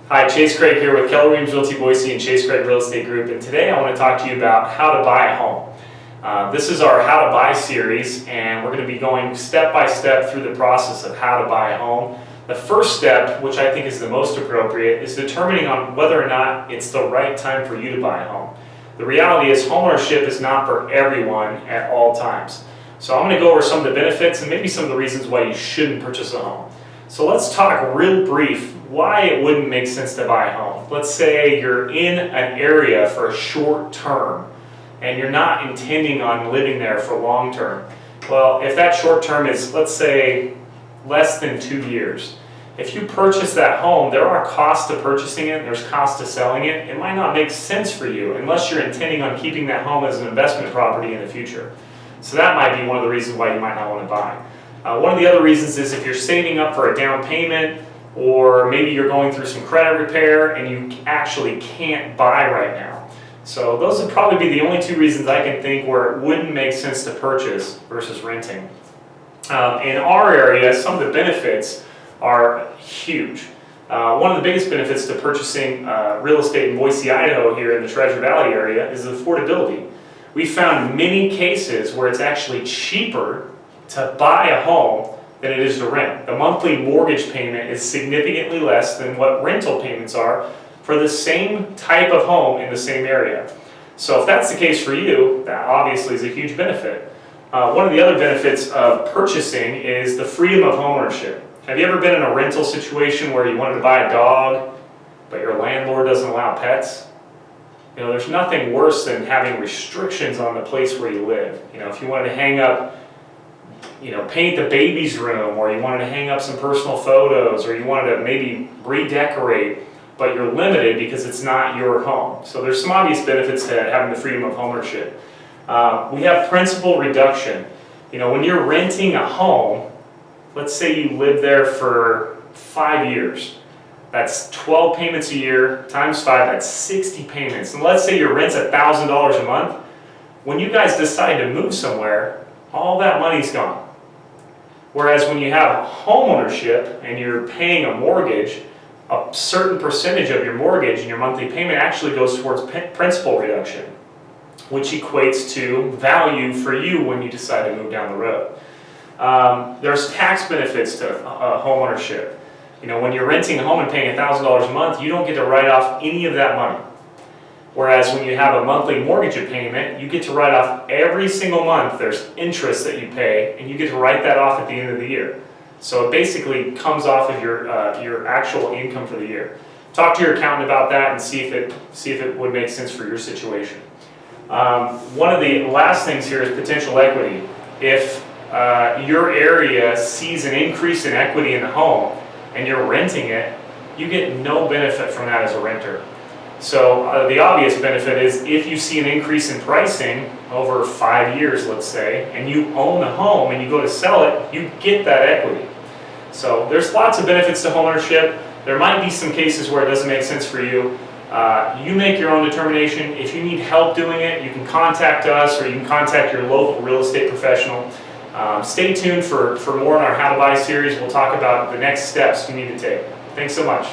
Hi, Chase Craig here with Keller Williams Realty Boise and Chase Craig Real Estate Group, and today I want to talk to you about how to buy a home. This is our How to Buy series, and we're going to be going step by step through the process of how to buy a home. The first step, which I think is the most appropriate, is determining on whether or not it's the right time for you to buy a home. The reality is homeownership is not for everyone at all times. So I'm going to go over some of the benefits and maybe some of the reasons why you shouldn't purchase a home. So let's talk real brief why it wouldn't make sense to buy a home. Let's say you're in an area for a short term and you're not intending on living there for long term. Well, if that short term is, let's say, less than 2 years, if you purchase that home, there are costs to purchasing it, there's costs to selling it. It might not make sense for you unless you're intending on keeping that home as an investment property in the future. So that might be one of the reasons why you might not want to buy. One of the other reasons is if you're saving up for a down payment, or maybe you're going through some credit repair and you actually can't buy right now. So those would probably be the only two reasons I can think where it wouldn't make sense to purchase versus renting. In our area, some of the benefits are huge. One of the biggest benefits to purchasing real estate in Boise, Idaho here in the Treasure Valley area is affordability. We found many cases where it's actually cheaper to buy a home than it is to rent. The monthly mortgage payment is significantly less than what rental payments are for the same type of home in the same area. So if that's the case for you, that obviously is a huge benefit. One of the other benefits of purchasing is the freedom of homeownership. Have you ever been in a rental situation where you wanted to buy a dog, but your landlord doesn't allow pets? You know, there's nothing worse than having restrictions on the place where you live. You know, if you wanted to hang up, paint the baby's room, or you wanted to hang up some personal photos, or you wanted to maybe redecorate, but you're limited because it's not your home. So there's some obvious benefits to having the freedom of ownership. We have principal reduction. You know, when you're renting a home, let's say you live there for 5 years. That's 12 payments a year times 5, that's 60 payments. And let's say your rent's $1,000 a month. When you guys decide to move somewhere, all that money's gone. Whereas when you have home ownership and you're paying a mortgage, a certain percentage of your mortgage and your monthly payment actually goes towards principal reduction, which equates to value for you when you decide to move down the road. There's tax benefits to home ownership. You know, when you're renting a home and paying $1,000 a month, you don't get to write off any of that money. Whereas when you have a monthly mortgage payment, you get to write off every single month. There's interest that you pay, and you get to write that off at the end of the year. So it basically comes off of your actual income for the year. Talk to your accountant about that and see if it would make sense for your situation. One of the last things here is potential equity. If your area sees an increase in equity in the home and you're renting it, you get no benefit from that as a renter. So the obvious benefit is if you see an increase in pricing over 5 years, let's say, and you own the home and you go to sell it, you get that equity. So there's lots of benefits to homeownership. There might be some cases where it doesn't make sense for you. You make your own determination. If you need help doing it, you can contact us or you can contact your local real estate professional. Stay tuned for more in our How to Buy series. We'll talk about the next steps you need to take. Thanks so much.